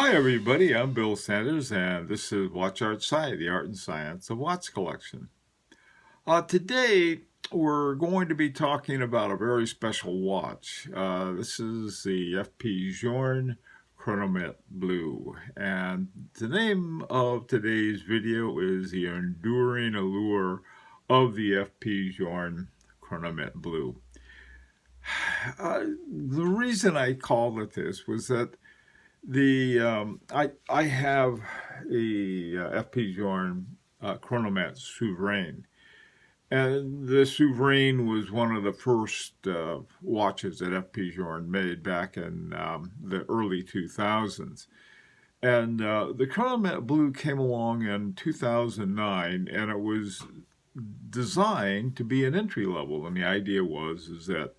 Hi, everybody. I'm Bill Sanders, and this is Watch Art Sci, the art and science of watch collection. Today, we're going to be talking about a very special watch. This is the FP Journe Chronomètre Bleu, and the name of today's video is The Enduring Allure of the FP Journe Chronomètre Bleu. The reason I called it this was that I have a FP Journe Chronomètre Souverain, and the Souverain was one of the first watches that FP Journe made back in the early 2000s. And the Chronomètre Bleu came along in 2009, and it was designed to be an entry level. And the idea is that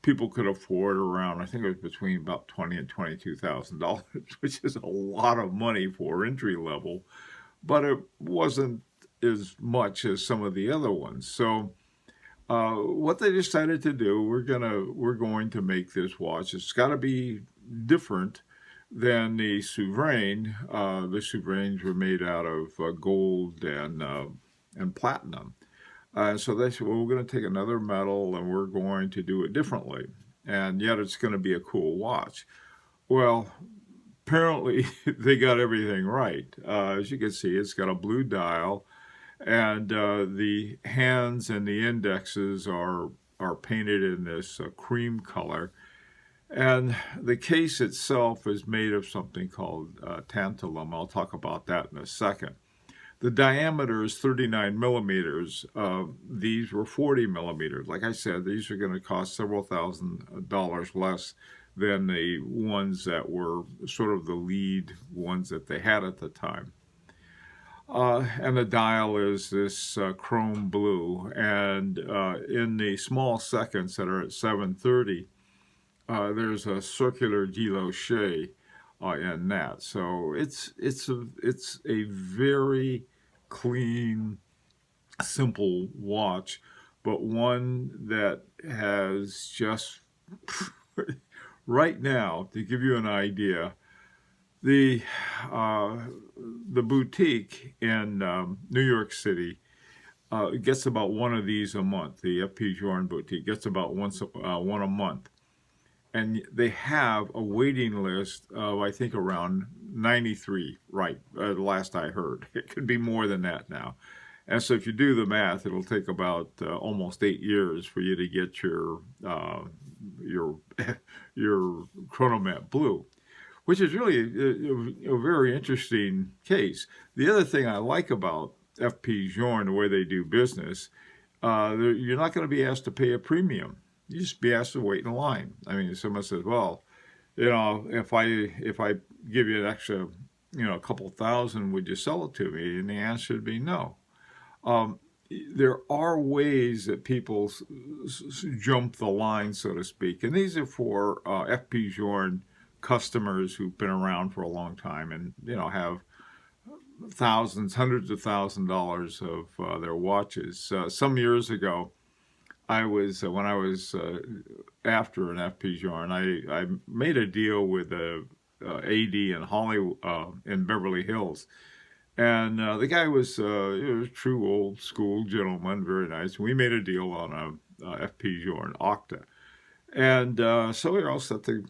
people could afford around, I think it was between about $20,000 and $22,000, which is a lot of money for entry level, but it wasn't as much as some of the other ones. So what they decided to do, we're going to make this watch. It's got to be different than the Souverain. The Souverains were made out of gold and platinum. So they said, well, we're going to take another metal and we're going to do it differently. And yet it's going to be a cool watch. Well, apparently they got everything right. As you can see, it's got a blue dial, and the hands and the indexes are painted in this cream color. And the case itself is made of something called tantalum. I'll talk about that in a second. The diameter is 39 millimeters. These were 40 millimeters. Like I said, these are going to cost several $1,000s less than the ones that were sort of the lead ones that they had at the time. And the dial is this chrome blue. And in the small seconds that are at 730, there's a circular guilloche in that. So it's a very clean, simple watch, but one that has just right now, to give you an idea, the boutique in New York City gets about one of these a month. The FP Journe boutique gets about one a month. And they have a waiting list of, I think, around 93, right, the last I heard. It could be more than that now. And so if you do the math, it'll take about almost 8 years for you to get your Chronomètre Bleu, which is really a very interesting case. The other thing I like about FP Journe, the way they do business, you're not going to be asked to pay a premium. You just be asked to wait in line. I mean, someone says, well, if I give you an extra, a couple thousand, would you sell it to me? And the answer would be no. There are ways that people jump the line, so to speak. And these are for FP Journe customers who've been around for a long time and, have thousands, hundreds of $1,000s of their watches. Some years ago, when I was after an FP Journe, I made a deal with a AD in Hollywood, in Beverly Hills, and the guy was a true old school gentleman, very nice. We made a deal on a FP Journe Octa, and so we were all set to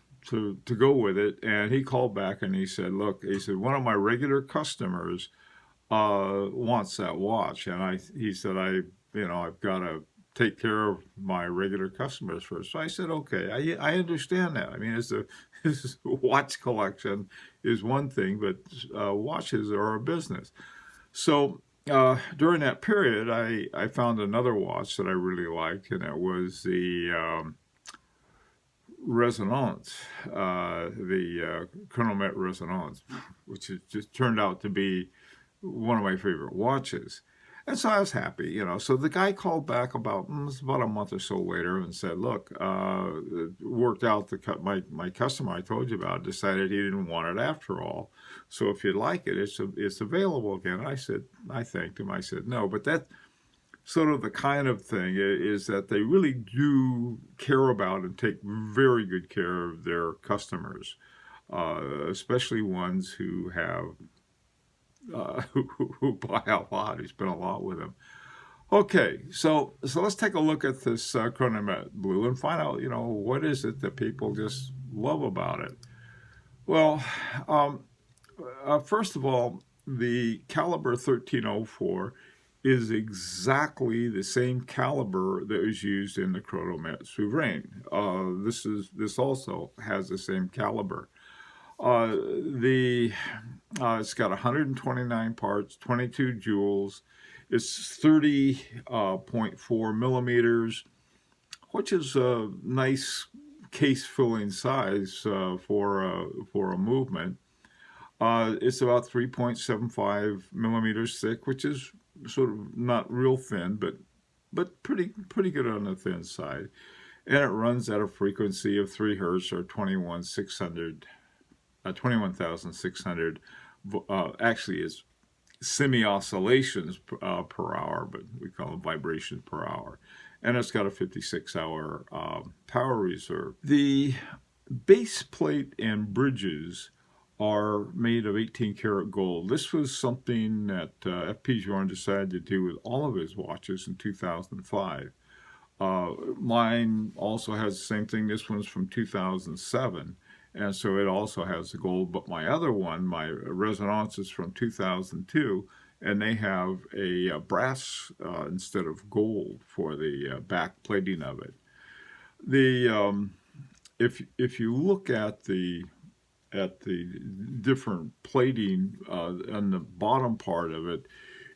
go with it. And he called back and he said, "Look," he said, "one of my regular customers wants that watch," and he said, I've got to take care of my regular customers first. So I said, okay, I understand that. I mean, this watch collection is one thing, but watches are a business. So during that period, I found another watch that I really liked, and it was the Resonance, the Chronometre Resonance, which just turned out to be one of my favorite watches. And so I was happy, So the guy called back about a month or so later and said, look, it worked out my customer I told you about decided he didn't want it after all. So if you'd like it, it's available again. I thanked him. I said, no, but that sort of the kind of thing is that they really do care about and take very good care of their customers. especially ones who have who buy a lot, who spend a lot with them. Okay, so let's take a look at this Chronometre Blue and find out, what is it that people just love about it. Well, um, first of all, the caliber 1304 is exactly the same caliber that was used in the Chronometre Souverain. This also has the same caliber. The It's got 129 parts, 22 joules. It's 30.4 millimeters, which is a nice case-filling size for a movement. It's about 3.75 millimeters thick, which is sort of not real thin, but pretty good on the thin side. And it runs at a frequency of 3 hertz or 21,600. Actually, it's semi-oscillations per hour, but we call them vibrations per hour. And it's got a 56-hour power reserve. The base plate and bridges are made of 18 karat gold. This was something that FP Journe decided to do with all of his watches in 2005. Mine also has the same thing. This one's from 2007, and so it also has the gold. But my other one, my Resonance, is from 2002, and they have a brass instead of gold for the back plating of it. If you look at the different plating on the bottom part of it,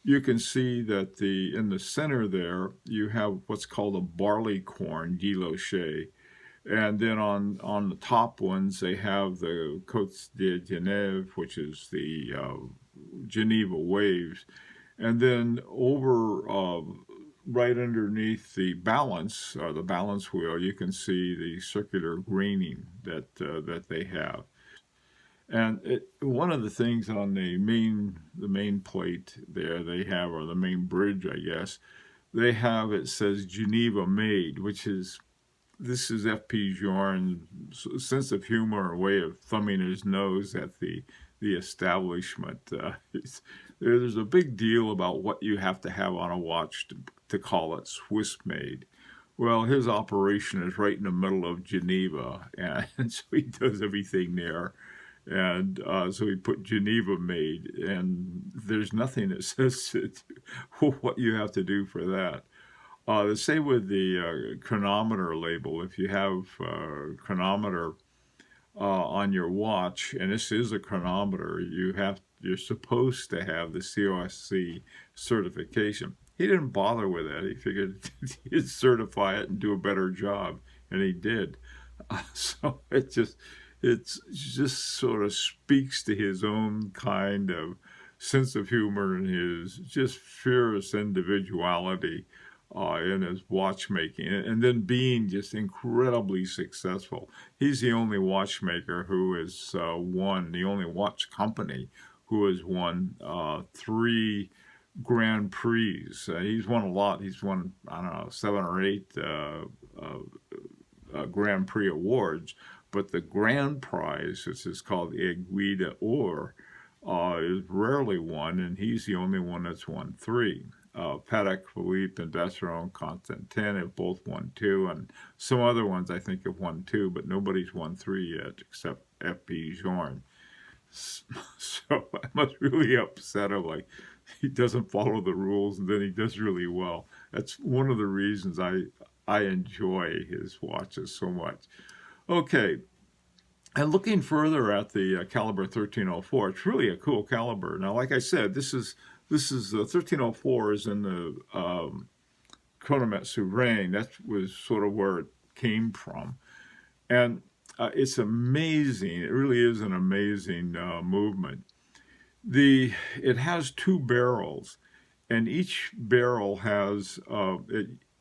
you can see that in the center there you have what's called a barley corn guilloché, and then on the top ones they have the Côtes de Genève, which is the Geneva waves, and then over right underneath the balance wheel, you can see the circular graining that they have. And one of the things on the main plate there they have, or the main bridge, I guess, they have, it says Geneva made, this is FP Journe's sense of humor, a way of thumbing his nose at the establishment. There's a big deal about what you have to have on a watch to call it Swiss made. Well, his operation is right in the middle of Geneva, and so he does everything there. And so he put Geneva made, and there's nothing that says what you have to do for that. The same with the chronometer label. If you have chronometer on your watch, and this is a chronometer, you're supposed to have the COSC certification. He didn't bother with that. He figured he'd certify it and do a better job, and he did. So it just sort of speaks to his own kind of sense of humor and his just fierce individuality in his watchmaking, and then being just incredibly successful. He's the only watchmaker who has the only watch company who has won 3 Grand Prix. He's won a lot. He's won, I don't know, 7 or 8 Grand Prix awards. But the grand prize, which is called the Aiguille d'Or, is rarely won, and he's the only one that's won 3. Patek Philippe and Besseron Constantin have both won 2, and some other ones I think have won 2, but nobody's won 3 yet except FP Journe. So I must really upset him. Like, he doesn't follow the rules, and then he does really well. That's one of the reasons I enjoy his watches so much. Okay, and looking further at the caliber 1304, it's really a cool caliber. Now, like I said, this is the 1304 is in the Chronometre Souverain. That was sort of where it came from, and it's amazing. It really is an amazing movement. It has 2 barrels, and each barrel has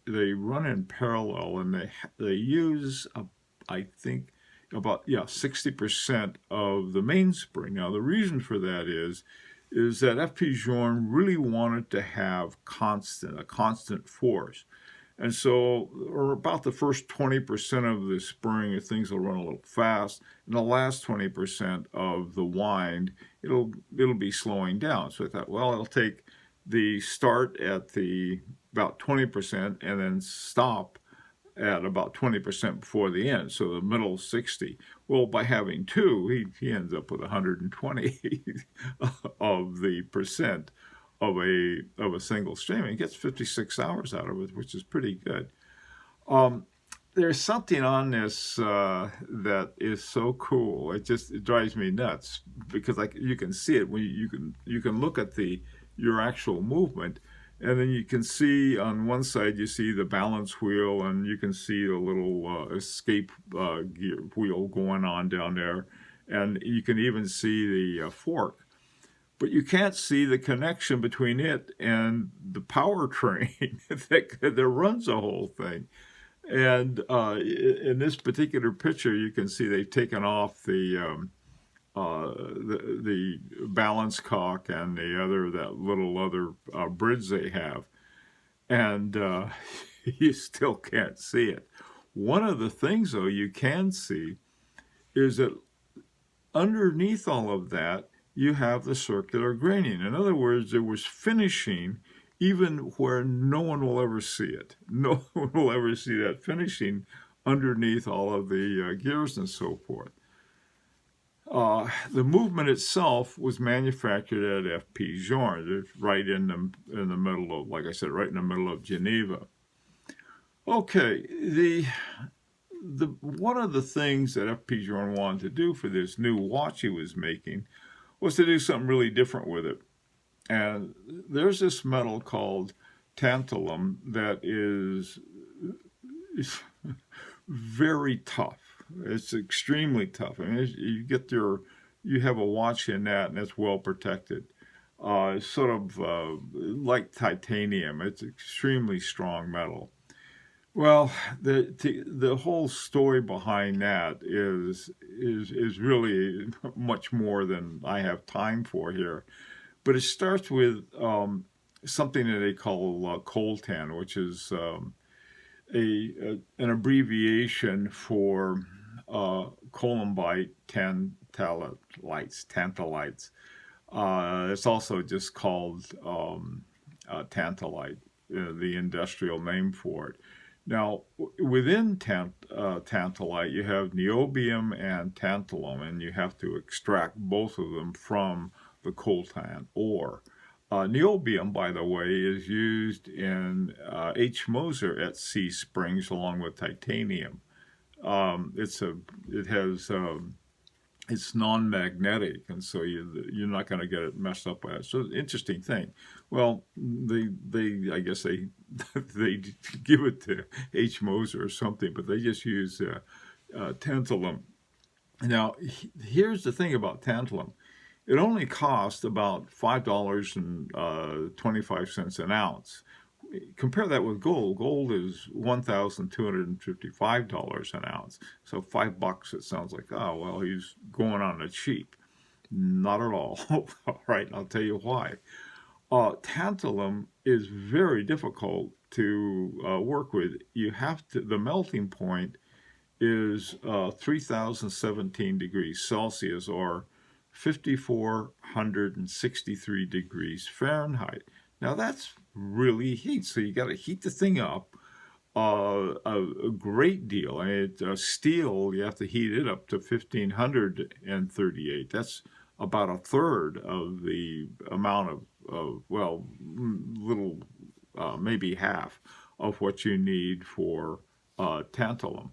they run in parallel, and they use I think about 60% of the mainspring. Now the reason for that is that FP Journe really wanted to have a constant force, And so, or about the first 20% of the spring, things will run a little fast, and the last 20% of the wind, it'll be slowing down. So I thought, well, I'll take the start at the about 20% and then stop at about 20% before the end, so the middle 60. Well, by having two, he ends up with 120 of the percent of a single stream. He gets 56 hours out of it, which is pretty good. There's something on this that is so cool. It drives me nuts because you can see it when you can look at your actual movement. And then you can see on one side, you see the balance wheel, and you can see a little escape gear wheel going on down there. And you can even see the fork. But you can't see the connection between it and the powertrain that runs the whole thing. And in this particular picture, you can see they've taken off the balance cock and that little other bridge they have, and you still can't see it. One of the things, though, you can see is that underneath all of that, you have the circular graining. In other words, there was finishing even where no one will ever see it. No one will ever see that finishing underneath all of the gears and so forth. The movement itself was manufactured at FP Journe, right in the middle of, like I said, right in the middle of Geneva. Okay, one of the things that FP Journe wanted to do for this new watch he was making was to do something really different with it. And there's this metal called tantalum that is very tough. It's extremely tough. I mean, you have a watch in that, and it's well protected. It's sort of like titanium. It's extremely strong metal. Well, the whole story behind that is really much more than I have time for here. But it starts with something that they call coltan, which is an abbreviation for columbite tantalites. It's also just called tantalite, the industrial name for it. Now, within tantalite, you have niobium and tantalum, and you have to extract both of them from the coltan ore. Niobium, by the way, is used in H. Moser at Sea Springs along with titanium. It's non-magnetic, and so you're not going to get it messed up by it. So, interesting thing. Well, I guess they give it to H. Moser or something, but they just use tantalum. Now, here's the thing about tantalum. It only costs about $5.25 an ounce. Compare that with gold. Gold is $1,255 an ounce. So $5, it sounds like, oh, well, he's going on the cheap. Not at all. All right, I'll tell you why. Tantalum is very difficult to work with. The melting point is 3,017 degrees Celsius, or 5,463 degrees Fahrenheit. Now that's really heat, so you got to heat the thing up a great deal. And steel, you have to heat it up to 1,538. That's about a third of the amount of maybe half of what you need for tantalum.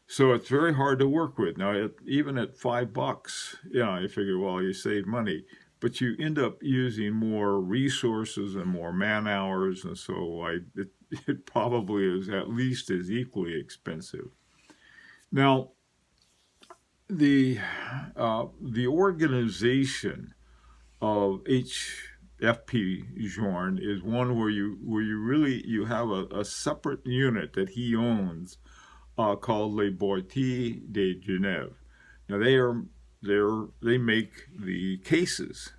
So it's very hard to work with. Now, even at $5, you figure, well, you save money, but you end up using more resources and more man hours, and so it probably is at least as equally expensive. Now, the organization of FP Journe is one where you have a separate unit that he owns, called Les Boîtiers de Genève. Now they make the cases.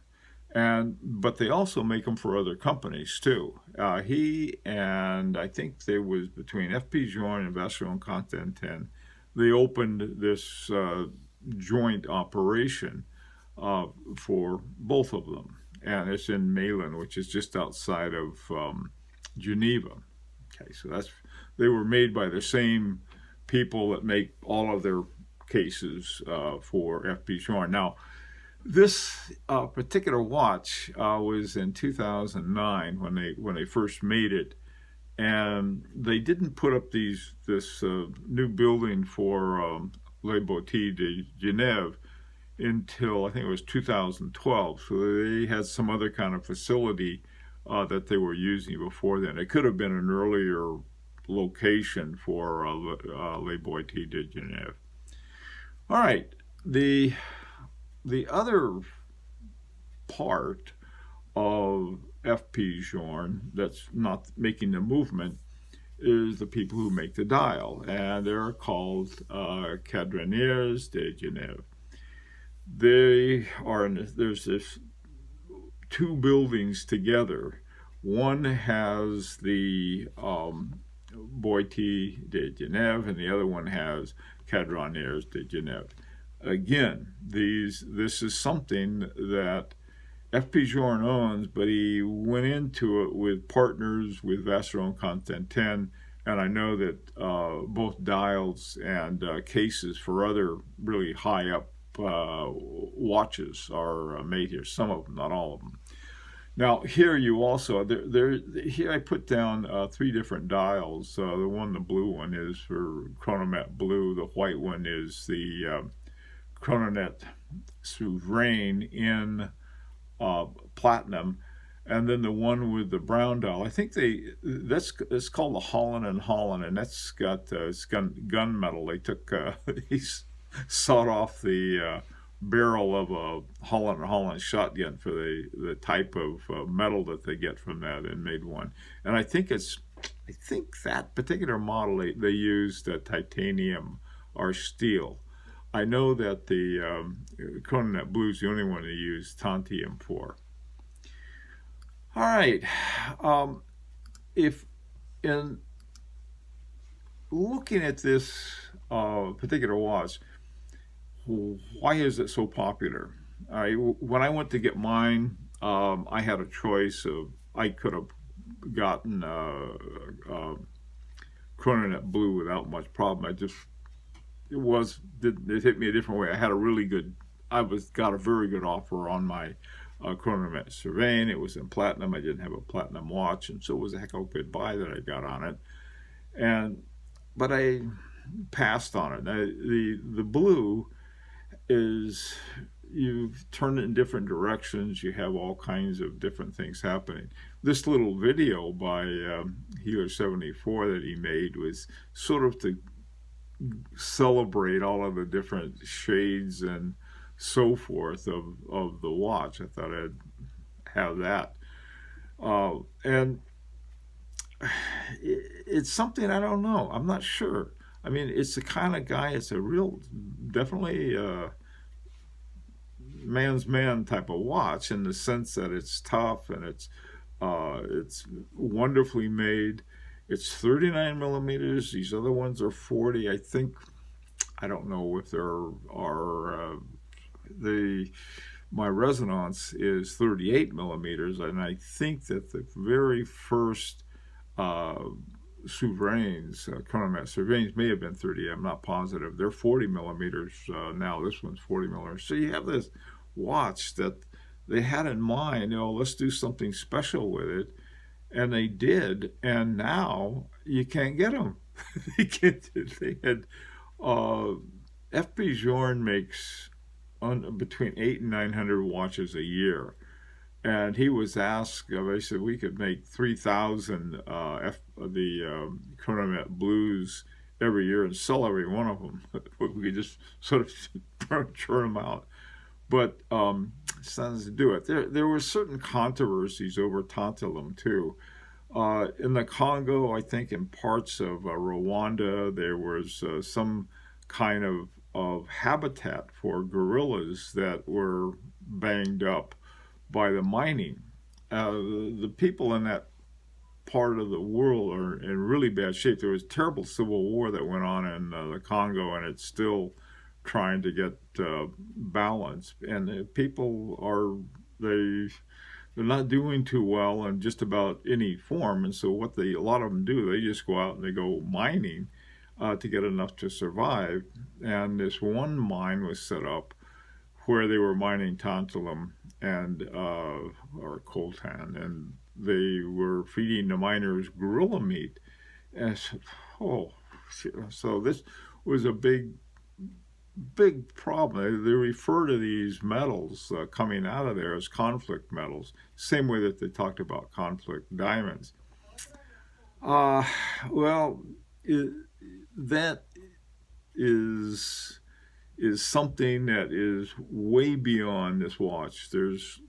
But they also make them for other companies too. He and I think there was between FP Journe and Vacheron Constantin, they opened this joint operation for both of them, and it's in Malin, which is just outside of Geneva. Okay, so they were made by the same people that make all of their cases for FP Journe. Now, this particular watch was in 2009 when they first made it, and they didn't put up this new building for Les Boutilles de Genève until I think it was 2012. So they had some other kind of facility that they were using before then. It could have been an earlier location for Les Boutilles de Genève. All right, the other part of FP Journe that's not making the movement is the people who make the dial, and they're called Cadreniers de Genève. There's this two buildings together. One has the Boutilles de Genève, and the other one has Cadreniers de Genève. Again, this is something that FP Journe owns, but he went into it with partners with Vacheron Constantin, and I know that both dials and cases for other really high up watches are made here. Some of them, not all of them. Now here you also here I put down three different dials. The blue one is for Chronometre Bleu. The white one is the Chronometre Souverain in platinum, and then the one with the brown dial. I think it's called the Holland and Holland, and that's got it's gunmetal. They took he sawed off the barrel of a Holland and Holland shotgun for the type of metal that they get from that, and made one. And I think that particular model they used titanium or steel. I know that the Chronometre Bleu is the only one they use tantalum for. All right, if in looking at this particular watch, why is it so popular? When I went to get mine, I had a choice of I could have gotten Chronometre Bleu without much problem. It hit me a different way. I got a very good offer on my Chronometre Souverain. It was in platinum. I didn't have a platinum watch, and so it was a heck of a good buy that I got on it. But I passed on it. The blue is, you've turned it in different directions. You have all kinds of different things happening. This little video by Healer 74 that he made was sort of to celebrate all of the different shades and so forth of the watch. I thought I'd have that. And it's something, I don't know. I'm not sure. I mean, it's the kind of guy, it's a real, definitely man's man type of watch, in the sense that it's tough and it's wonderfully made. It's 39 millimeters. These other ones are 40. I think, I don't know if there are, my resonance is 38 millimeters, and I think that the very first Souverains, Chronometre Souverains, may have been 30. I'm not positive. They're 40 millimeters now. This one's 40 millimeters. So you have this watch that they had in mind, let's do something special with it. And they did, and now you can't get them. FP Journe makes between 800 and 900 watches a year. And he was asked, they said we could make 3,000 Chronometre Bleus every year and sell every one of them. We could just sort of churn them out. But sons to do it. There were certain controversies over tantalum too. In the Congo, I think in parts of Rwanda, there was some kind of habitat for gorillas that were banged up by the mining. The people in that part of the world are in really bad shape. There was a terrible civil war that went on in the Congo, and it's still trying to get balance. And people are they're not doing too well in just about any form. And so what a lot of them do, they just go out and they go mining to get enough to survive. And this one mine was set up where they were mining tantalum and or coltan, and they were feeding the miners gorilla meat. And oh, so this was a big problem. They refer to these metals coming out of there as conflict metals, same way that they talked about conflict diamonds. Well, that is something that is way beyond this watch. There's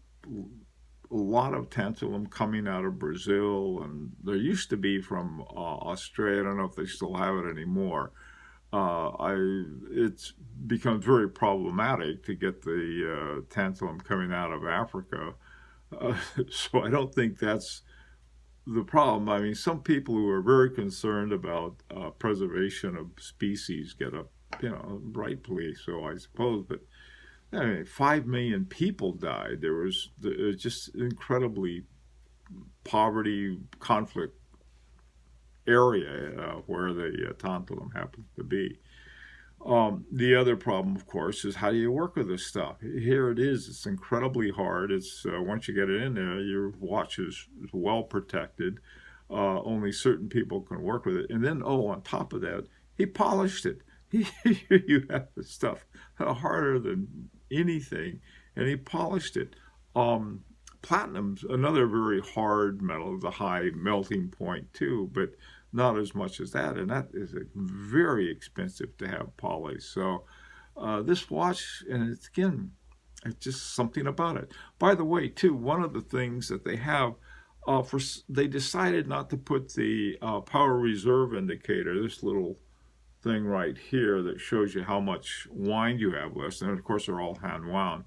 a lot of tantalum coming out of Brazil, and there used to be from Australia. I don't know if they still have it anymore. It's become very problematic to get the tantalum coming out of Africa. So I don't think that's the problem. I mean, some people who are very concerned about preservation of species get a, rightfully so, I suppose, but I mean, 5 million people died. There was just incredibly poverty, conflict area where the tantalum happens to be. The other problem, of course, is how do you work with this stuff? Here it is. It's incredibly hard. It's once you get it in there, your watch is well protected. Only certain people can work with it. And then, on top of that, he polished it. You have the stuff harder than anything, and he polished it. Platinum's another very hard metal, the high melting point too, but not as much as that, and that is very expensive to have polished. So this watch, and it's just something about it. By the way, too, one of the things that they have, they decided not to put the power reserve indicator, this little thing right here that shows you how much wind you have left, and of course they're all hand wound.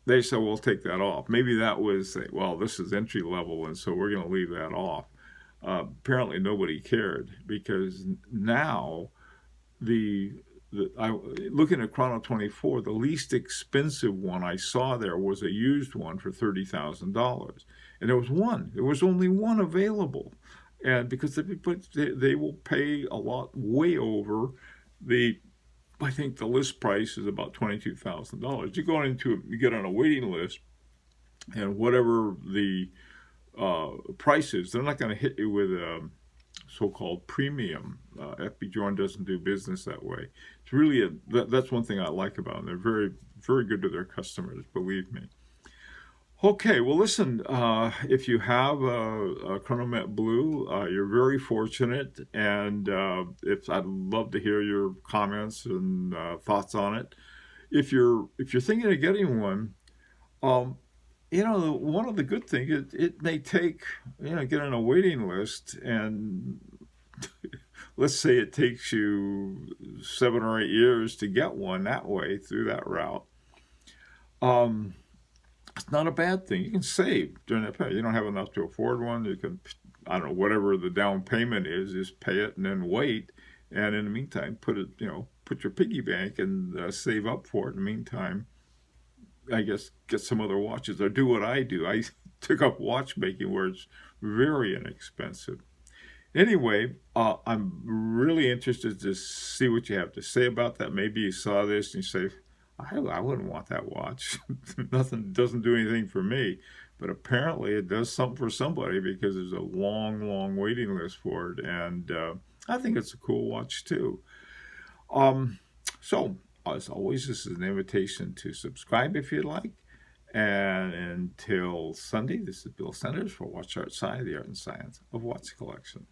They said, we'll take that off. Maybe that was, well, this is entry level, and so we're going to leave that off. Apparently nobody cared, because now looking at Chrono 24, the least expensive one I saw there was a used one for $30,000, and there was only one available. And because they will pay a lot, way over I think the list price is about $22,000. You get on a waiting list, and whatever the price is, they're not going to hit you with a so-called premium. FP Journe doesn't do business that way. It's really that's one thing I like about them. They're very, very good to their customers, believe me. Okay, well, listen, if you have a Chronometre Bleu, you're very fortunate, and I'd love to hear your comments and thoughts on it. If you're thinking of getting one, one of the good things, it may take, get on a waiting list, and let's say it takes you 7 or 8 years to get one that way, through that route. It's not a bad thing. You can save during that period. You don't have enough to afford one. You can, I don't know, whatever the down payment is, just pay it and then wait. And in the meantime, put your piggy bank and save up for it. In the meantime, I guess get some other watches or do what I do. I took up watchmaking where it's very inexpensive. Anyway, I'm really interested to see what you have to say about that. Maybe you saw this and you say, I wouldn't want that watch. Nothing, doesn't do anything for me. But apparently it does something for somebody, because there's a long, long waiting list for it. And I think it's a cool watch too. So, as always, this is an invitation to subscribe if you'd like. And until Sunday, this is Bill Sanders for Watch Outside, the Art and Science of Watch Collection.